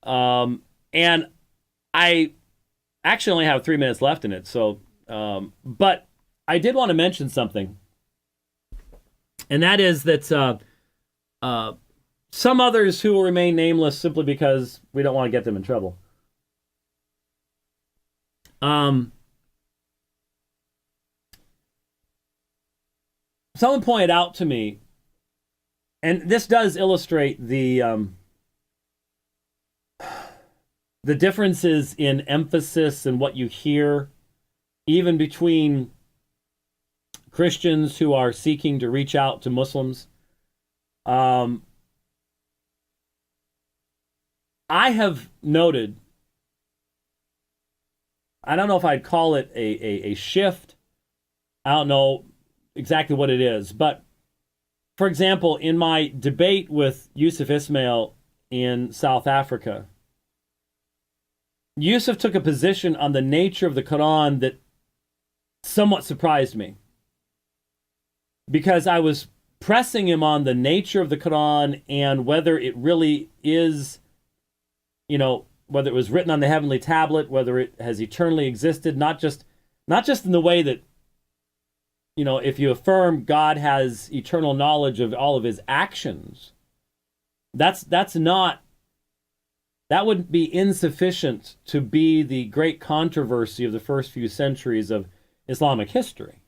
And I actually only have 3 minutes left in it. So, but I did want to mention something, and that is that some others who will remain nameless simply because we don't want to get them in trouble. Someone pointed out to me, and this does illustrate the differences in emphasis and what you hear, even between Christians who are seeking to reach out to Muslims. I have noted, I don't know if I'd call it a shift. I don't know exactly what it is. But, for example, in my debate with Yusuf Ismail in South Africa, Yusuf took a position on the nature of the Quran that somewhat surprised me, because I was pressing him on the nature of the Quran and whether it really is, whether it was written on the heavenly tablet, whether it has eternally existed, not just in the way that, if you affirm God has eternal knowledge of all of his actions, that would be insufficient to be the great controversy of the first few centuries of Islamic history.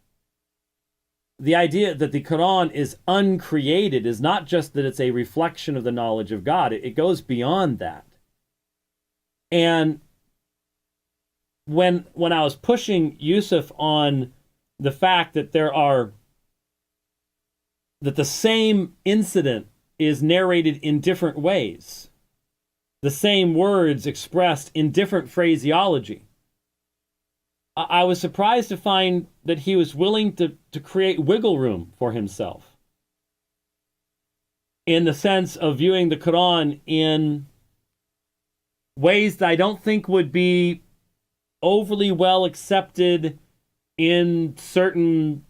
The idea that the Quran is uncreated is not just that it's a reflection of the knowledge of God. It goes beyond that. And when I was pushing Yusuf on the fact that that the same incident is narrated in different ways, the same words expressed in different phraseology, I was surprised to find that he was willing to create wiggle room for himself in the sense of viewing the Quran in ways that I don't think would be overly well accepted in certain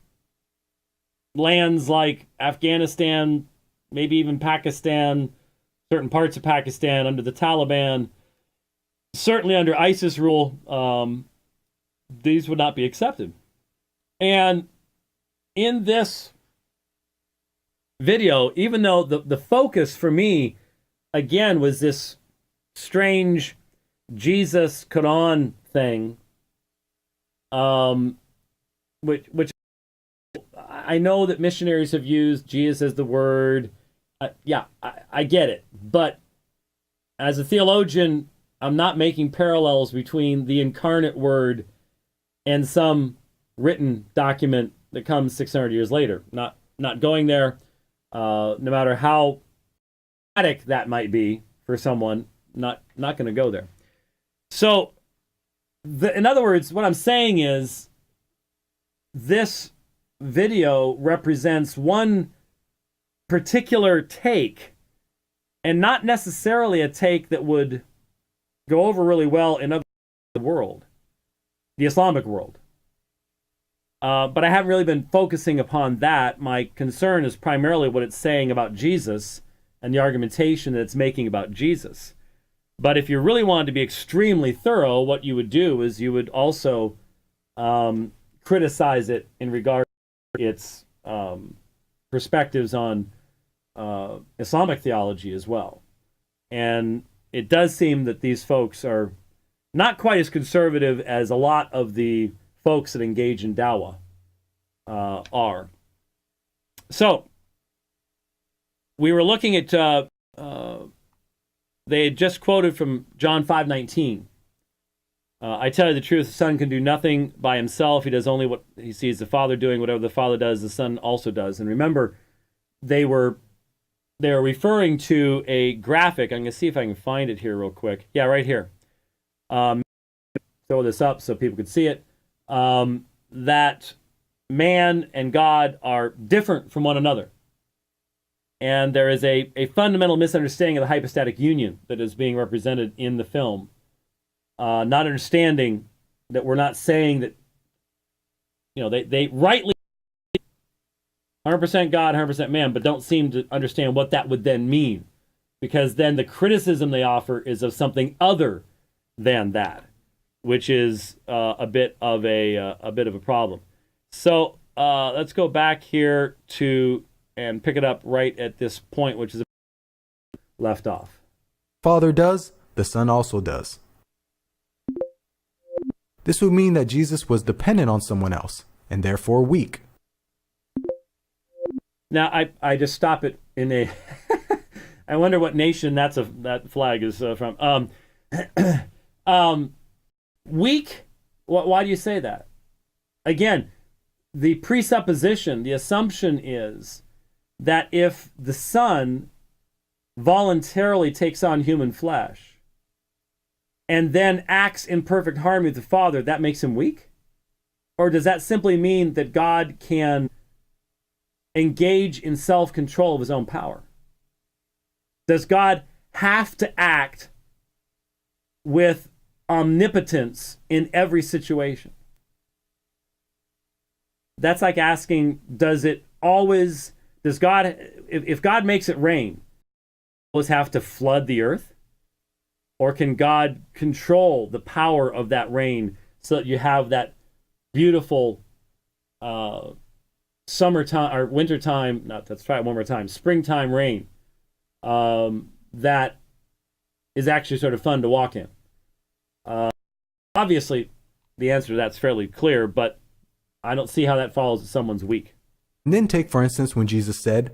lands like Afghanistan, maybe even Pakistan, certain parts of Pakistan under the Taliban, certainly under ISIS rule. These would not be accepted. And in this video, even though the focus for me, again, was this strange Jesus Quran thing, which I know that missionaries have used Jesus as the word. Yeah, I get it. But as a theologian, I'm not making parallels between the incarnate word and some written document that comes 600 years later. Not going there, no matter how dramatic that might be for someone, not going to go there. So, in other words, what I'm saying is this video represents one particular take, and not necessarily a take that would go over really well in other parts of the world, the Islamic world. But I haven't really been focusing upon that. My concern is primarily what it's saying about Jesus and the argumentation that it's making about Jesus. But if you really wanted to be extremely thorough, what you would do is you would also criticize it in regard to its perspectives on Islamic theology as well. And it does seem that these folks are not quite as conservative as a lot of the folks that engage in dawah are. So, we were looking at, they had just quoted from John 5:19. I tell you the truth, the Son can do nothing by himself. He does only what he sees the Father doing. Whatever the Father does, the Son also does. And remember, they were referring to a graphic. I'm going to see if I can find it here real quick. Yeah, right here. Throw this up so people could see it. That man and God are different from one another. And there is a fundamental misunderstanding of the hypostatic union that is being represented in the film. Not understanding that we're not saying that, they rightly 100% God, 100% man, but don't seem to understand what that would then mean. because then the criticism they offer is of something other than that, which is a bit of a problem. So let's go back here to and pick it up right at this point, which is left off. Father does, the Son also does. This would mean that Jesus was dependent on someone else, and therefore weak. Now, I just stop it in a... I wonder what nation that flag is from. Weak? Why do you say that? Again, the presupposition, the assumption is that if the Son voluntarily takes on human flesh and then acts in perfect harmony with the Father, that makes him weak? Or does that simply mean that God can engage in self-control of his own power? Does God have to act with omnipotence in every situation? That's like asking, does God, if God makes it rain, always have to flood the earth? Or can God control the power of that rain so that you have that beautiful summertime or wintertime, let's try it one more time, springtime rain that is actually sort of fun to walk in? Obviously, the answer to that's fairly clear, but I don't see how that follows that someone's weak. And then take, for instance, when Jesus said,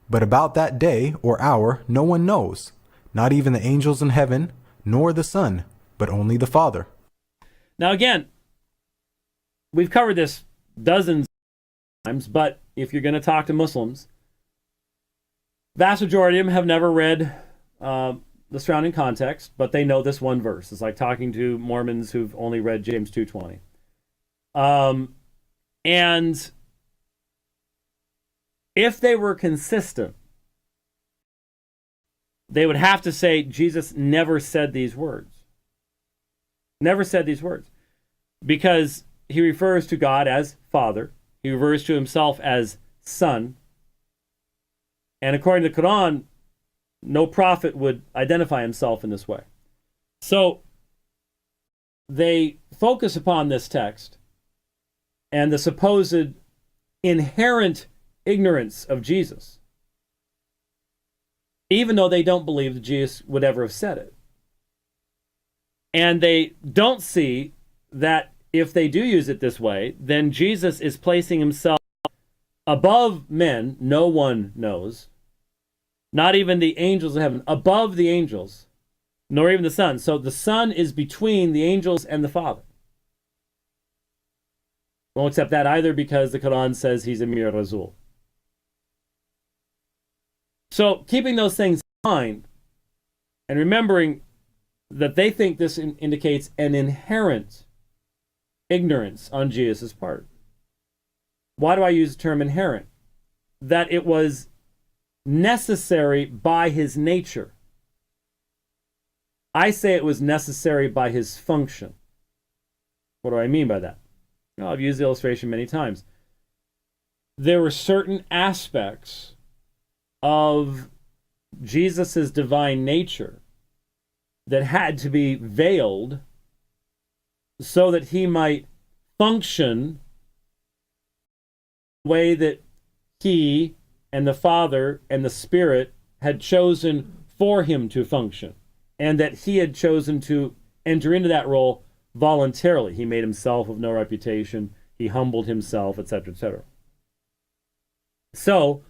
"But about that day or hour no one knows, not even the angels in heaven, nor the Son, but only the Father." Now again, we've covered this dozens of times, but if you're going to talk to Muslims, vast majority of them have never read the surrounding context, but they know this one verse. It's like talking to Mormons who've only read James 2:20. And if they were consistent, they would have to say Jesus never said these words. Never said these words. Because he refers to God as Father. He refers to himself as Son. And according to the Quran, no prophet would identify himself in this way. So they focus upon this text and the supposed inherent ignorance of Jesus, even though they don't believe that Jesus would ever have said it. And they don't see that if they do use it this way, then Jesus is placing himself above men, no one knows, not even the angels of heaven, above the angels, nor even the Son. So the Son is between the angels and the Father. Won't accept that either because the Quran says he's Amir Rasul. So keeping those things in mind and remembering that they think this indicates an inherent ignorance on Jesus' part. Why do I use the term inherent? That it was necessary by his nature. I say it was necessary by his function. What do I mean by that? Well, I've used the illustration many times. There were certain aspects of Jesus' divine nature that had to be veiled so that he might function the way that he and the Father and the Spirit had chosen for him to function, and that he had chosen to enter into that role voluntarily. He made himself of no reputation. He humbled himself, etc., etc. So,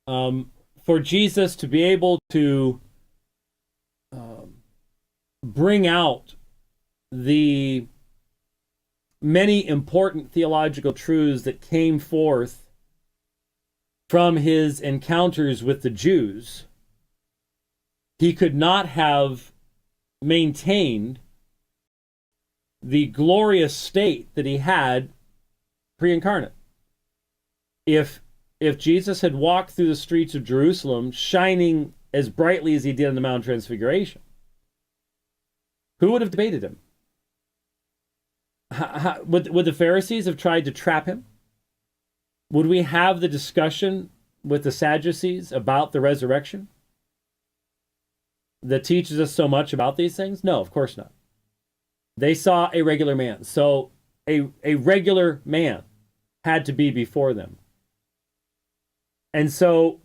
for Jesus to be able to bring out the many important theological truths that came forth from his encounters with the Jews, he could not have maintained the glorious state that he had pre-incarnate. If Jesus had walked through the streets of Jerusalem shining as brightly as he did on the Mount of Transfiguration, who would have debated him? Would the Pharisees have tried to trap him? Would we have the discussion with the Sadducees about the resurrection? that teaches us so much about these things? No, of course not. They saw a regular man. So a regular man had to be before them. And so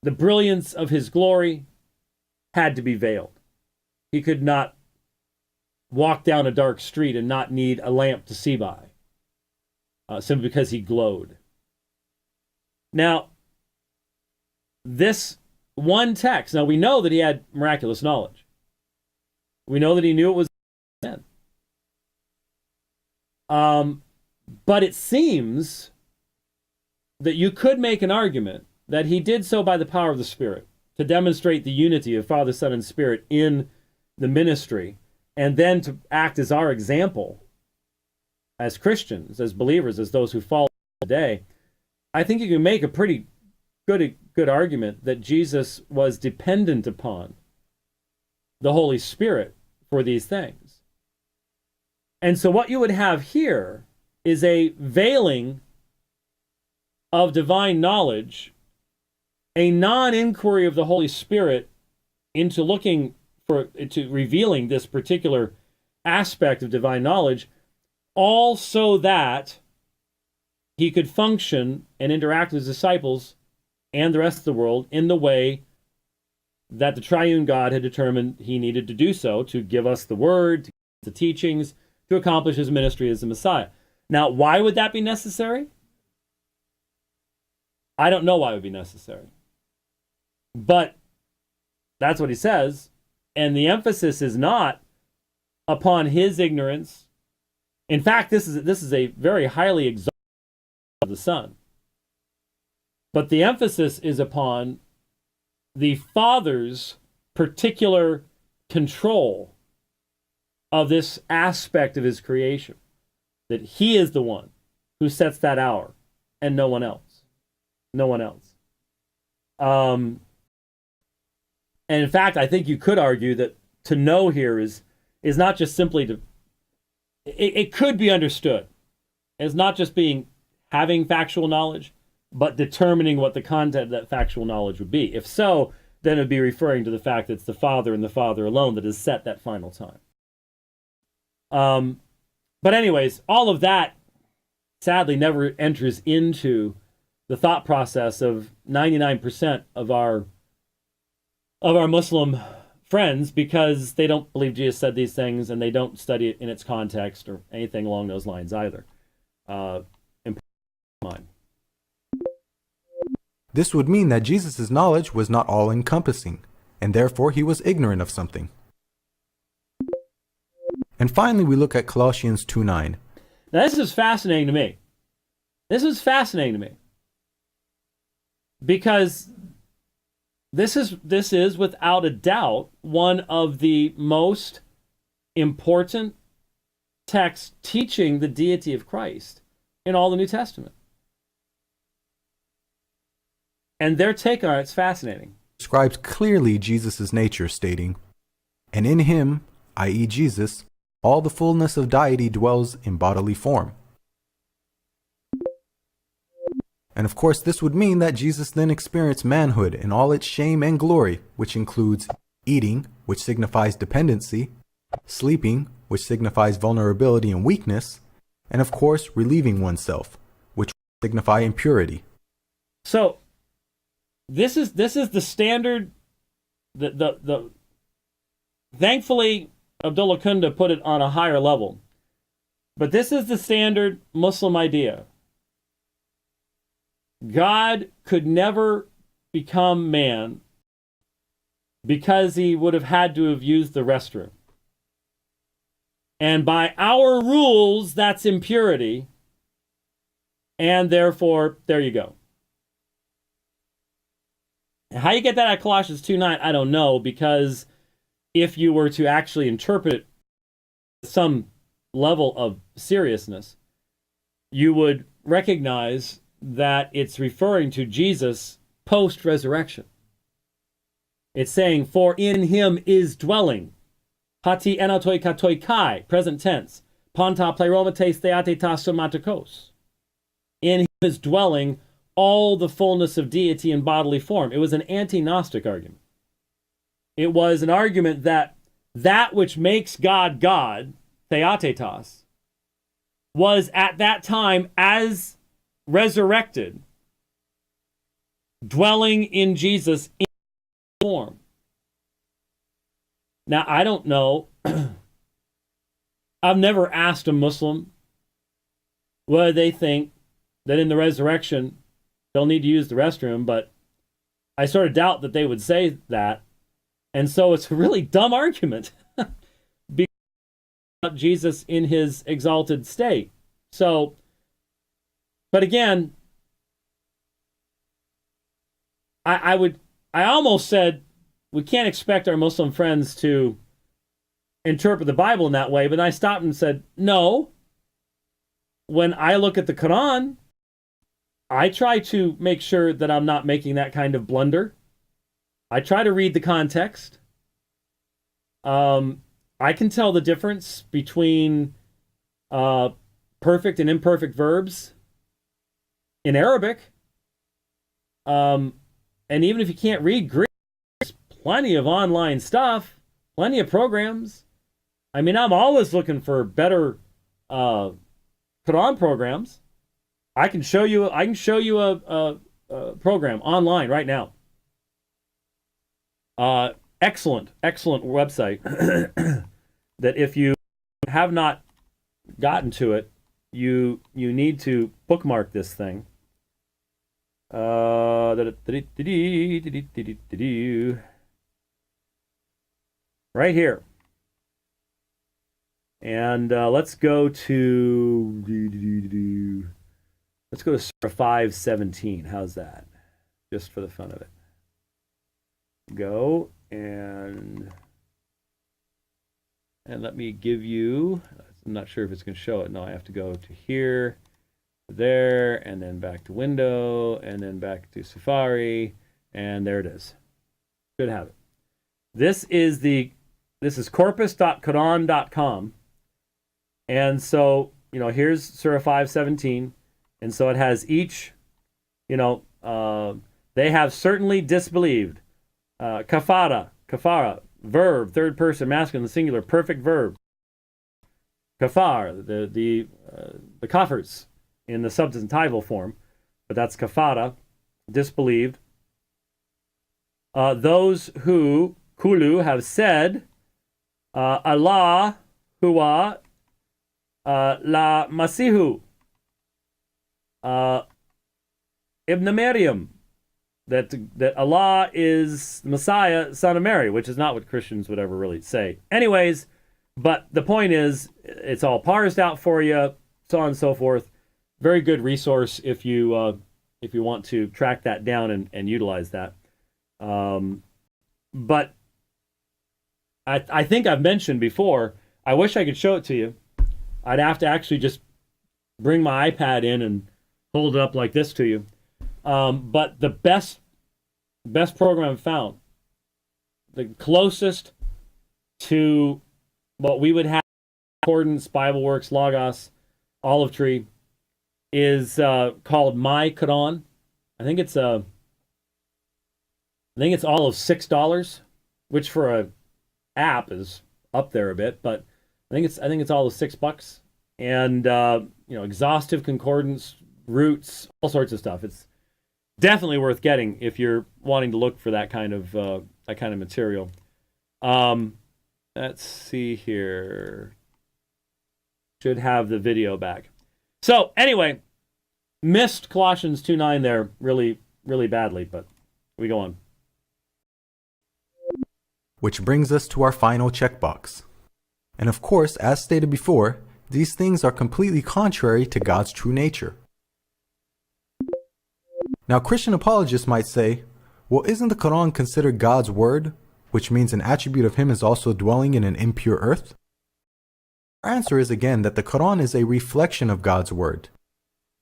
the brilliance of his glory had to be veiled. He could not walk down a dark street and not need a lamp to see by, simply because he glowed. Now, this one text, now we know that he had miraculous knowledge. We know that he knew it was men. But it seems that you could make an argument that he did so by the power of the Spirit to demonstrate the unity of Father, Son, and Spirit in the ministry, and then to act as our example as Christians, as believers, as those who follow today. I think you can make a pretty good argument that Jesus was dependent upon the Holy Spirit for these things. And so what you would have here is a veiling of divine knowledge, a non-inquiry of the Holy Spirit into revealing this particular aspect of divine knowledge, all so that he could function and interact with his disciples and the rest of the world in the way that the triune God had determined he needed to do so, to give us the word, to give us the teachings, to accomplish his ministry as the Messiah. Now, why would that be necessary? I don't know why it would be necessary. But that's what he says. And the emphasis is not upon his ignorance. In fact, this is a very highly exalted of the Son. But the emphasis is upon the Father's particular control of this aspect of his creation. That he is the one who sets that hour, and no one else. No one else. And in fact, I think you could argue that to know here is not just simply to... It could be understood as not just having factual knowledge, but determining what the content of that factual knowledge would be. If so, then it would be referring to the fact that it's the Father and the Father alone that has set that final time. But anyways, all of that sadly never enters into the thought process of 99% of our Muslim friends, because they don't believe Jesus said these things and they don't study it in its context or anything along those lines either. This would mean that Jesus' knowledge was not all-encompassing, and therefore he was ignorant of something. And finally, we look at Colossians 2:9. Now, this is fascinating to me. Because this is without a doubt one of the most important texts teaching the deity of Christ in all the New Testament. And their take on it's fascinating. Describes clearly Jesus' nature, stating, "And in him, i.e. Jesus, all the fullness of deity dwells in bodily form." And of course, this would mean that Jesus then experienced manhood in all its shame and glory, which includes eating, which signifies dependency, sleeping, which signifies vulnerability and weakness, and of course, relieving oneself, which signify impurity. So, this is the standard. Thankfully, Abdullah Kunda put it on a higher level, but this is the standard Muslim idea. God could never become man because he would have had to have used the restroom. And by our rules, that's impurity. And therefore, there you go. How you get that out of Colossians 2:9, I don't know, because if you were to actually interpret it with some level of seriousness, you would recognize that it's referring to Jesus post-resurrection. It's saying, for in him is dwelling. Hati enatoi katoi kai, present tense. Panta pleromates theatetas somatikos. In him is dwelling all the fullness of deity in bodily form. It was an anti-Gnostic argument. It was an argument that that which makes God God, theatetos, was at that time as resurrected, dwelling in Jesus in form. Now, I don't know. I've never asked a Muslim whether they think that in the resurrection they'll need to use the restroom, but I sort of doubt that they would say that. And so it's a really dumb argument because about Jesus in his exalted state. So, but again, I almost said we can't expect our Muslim friends to interpret the Bible in that way, but I stopped and said, no. When I look at the Quran, I try to make sure that I'm not making that kind of blunder. I try to read the context. I can tell the difference between perfect and imperfect verbs in Arabic. And even if you can't read Greek, there's plenty of online stuff, plenty of programs. I mean, I'm always looking for better Quran programs. I can show you a program online right now. Excellent website that if you have not gotten to it, you need to bookmark this thing. Right here. And let's go to SEERAH 5:17. How's that? Just for the fun of it. Go and let me give you. I'm not sure if it's going to show it. No, I have to go to here, there, and then back to window, and then back to Safari, and there it is. Should have it. This is corpus.quran.com. And so, here's SEERAH 5:17. And so it has each, they have certainly disbelieved. Kafara, verb, third person, masculine, singular, perfect verb. Kafar, the kafirs in the substantival form, but that's kafara, disbelieved. Those who, kulu, have said, Allah, huwa, la masihu, Ibn Maryam, that Allah is the Messiah, son of Mary, which is not what Christians would ever really say. Anyways, but the point is, it's all parsed out for you, so on and so forth. Very good resource if you want to track that down and utilize that. But I think I've mentioned before, I wish I could show it to you. I'd have to actually just bring my iPad in and hold it up like this to you. But the best program found, the closest to what we would have, Accordance, BibleWorks, Logos, Olive Tree, is called My Quran. I think it's all of $6, which for a app is up there a bit, but I think it's all of $6, and exhaustive concordance, roots, all sorts of stuff. It's definitely worth getting if you're wanting to look for that kind of material. Let's see here. Should have the video back. So anyway, missed Colossians 2:9 there really, really badly, but we go on. Which brings us to our final checkbox. And of course, as stated before, these things are completely contrary to God's true nature. Now, Christian apologists might say, well, isn't the Quran considered God's word, which means an attribute of him is also dwelling in an impure earth? Our answer is again that the Quran is a reflection of God's word.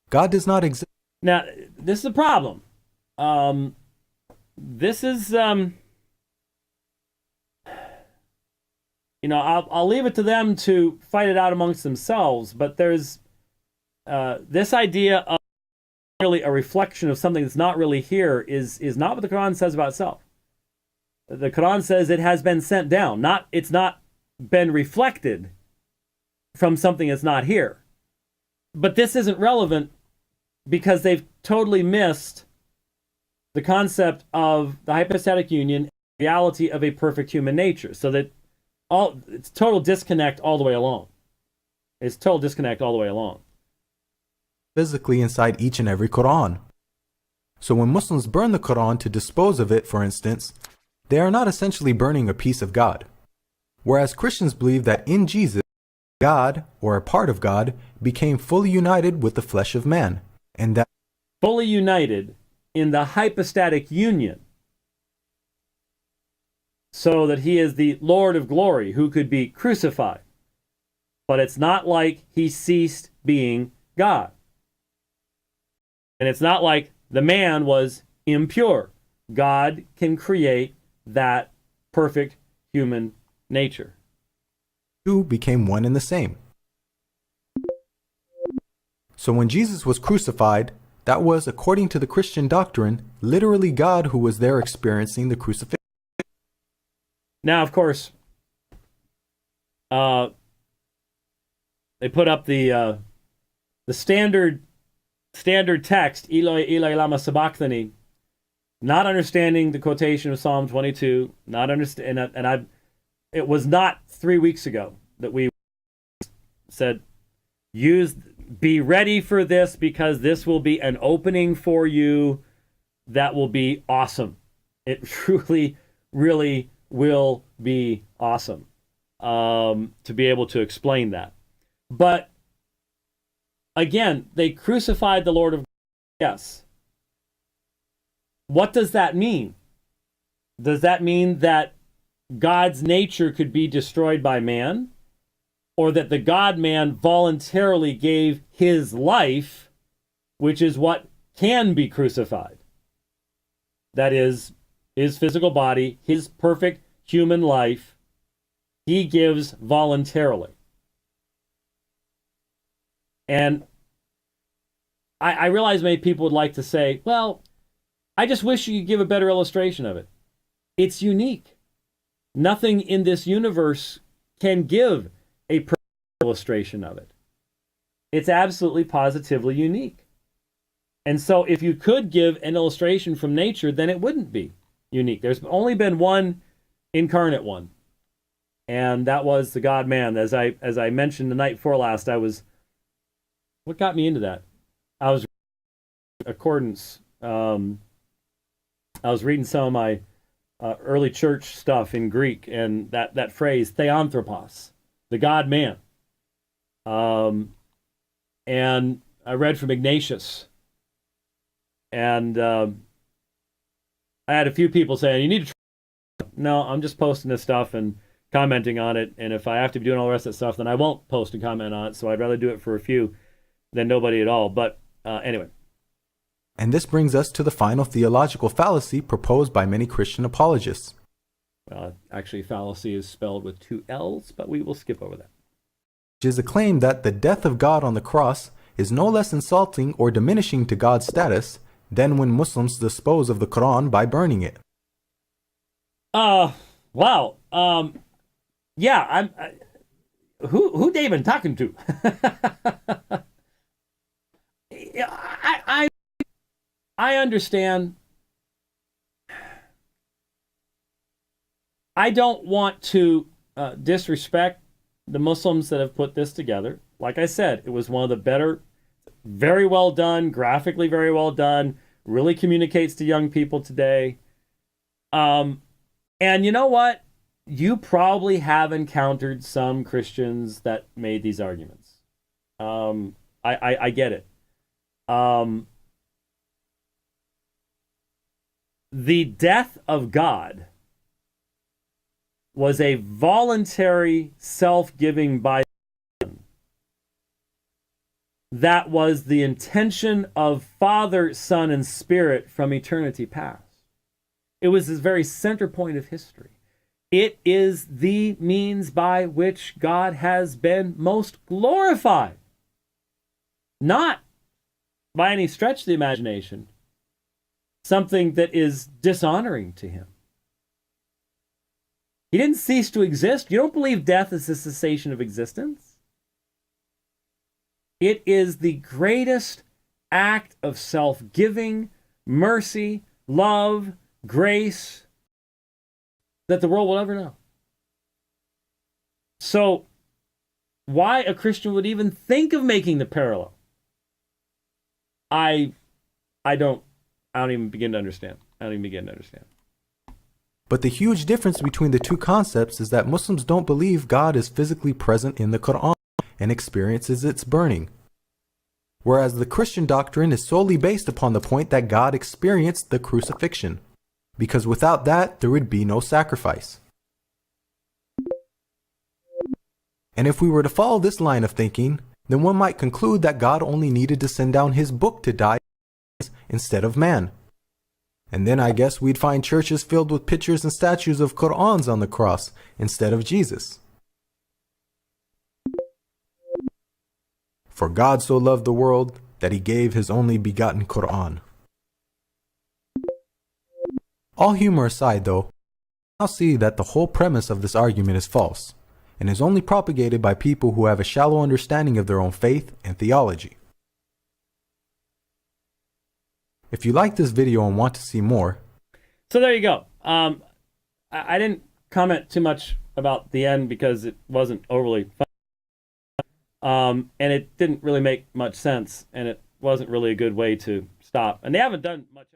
God does not exist. Now, this is a problem. This is, I'll leave it to them to fight it out amongst themselves, but there's this idea of really a reflection of something that's not really here is not what the Quran says about itself. The Quran says it has been sent down. It's not been reflected from something that's not here. But this isn't relevant because they've totally missed the concept of the hypostatic union, reality of a perfect human nature. So that it's total disconnect all the way along. It's total disconnect all the way along. Physically inside each and every Quran. So when Muslims burn the Quran to dispose of it, for instance, they are not essentially burning a piece of God. Whereas Christians believe that in Jesus, God, or a part of God, became fully united with the flesh of man, and that fully united in the hypostatic union, so that he is the Lord of glory who could be crucified. But it's not like he ceased being God. And it's not like the man was impure. God can create that perfect human nature. two became one and the same. So when Jesus was crucified, that was, according to the Christian doctrine, literally God who was there experiencing the crucifixion. Now, of course, they put up the standard text, Eloi, Eloi, lama sabachthani, not understanding the quotation of Psalm 22, not understand, and it was not 3 weeks ago that we said, be ready for this because this will be an opening for you that will be awesome. It truly, really will be awesome to be able to explain that. But again, they crucified the Lord of God. Yes. What does that mean? Does that mean that God's nature could be destroyed by man? Or that the God-man voluntarily gave his life, which is what can be crucified? That is, his physical body, his perfect human life, he gives voluntarily. And I realize many people would like to say, well, I just wish you could give a better illustration of it. It's unique. Nothing in this universe can give a perfect illustration of it. It's absolutely positively unique. And so if you could give an illustration from nature, then it wouldn't be unique. There's only been one incarnate one, and that was the God-man. As I mentioned the night before last, what got me into that? I was accordance. I was reading some of my early church stuff in Greek, and that phrase, theanthropos, the God-man. And I read from Ignatius, and I had a few people saying, you need to no, I'm just posting this stuff and commenting on it, and if I have to be doing all the rest of that stuff, then I won't post and comment on it, so I'd rather do it for a few than nobody at all. But anyway. And this brings us to the final theological fallacy proposed by many Christian apologists. Actually, fallacy is spelled with 2 L's, but we will skip over that. Which is a claim that the death of God on the cross is no less insulting or diminishing to God's status than when Muslims dispose of the Quran by burning it. Wow. Yeah, who they been talking to? I understand. I don't want to disrespect the Muslims that have put this together. Like I said, it was one of the better, very well done, graphically very well done, really communicates to young people today. And you know what? You probably have encountered some Christians that made these arguments. I get it. The death of God was a voluntary self-giving by him. That was the intention of Father, Son, and Spirit from eternity past. It was the very center point of history. It is the means by which God has been most glorified. Not by any stretch of the imagination, something that is dishonoring to him. He didn't cease to exist. You don't believe death is the cessation of existence? It is the greatest act of self-giving, mercy, love, grace that the world will ever know. So, why a Christian would even think of making the parallel, I don't even begin to understand. But the huge difference between the two concepts is that Muslims don't believe God is physically present in the Quran and experiences its burning. Whereas the Christian doctrine is solely based upon the point that God experienced the crucifixion, because without that, there would be no sacrifice. And if we were to follow this line of thinking, then one might conclude that God only needed to send down his book to die instead of man. And then I guess we'd find churches filled with pictures and statues of Qur'ans on the cross instead of Jesus. For God so loved the world that he gave his only begotten Qur'an. All humor aside though, I'll see that the whole premise of this argument is false, and is only propagated by people who have a shallow understanding of their own faith and theology. If you like this video and want to see more, so there you go. I didn't comment too much about the end because it wasn't overly fun. And it didn't really make much sense, and it wasn't really a good way to stop. And they haven't done much.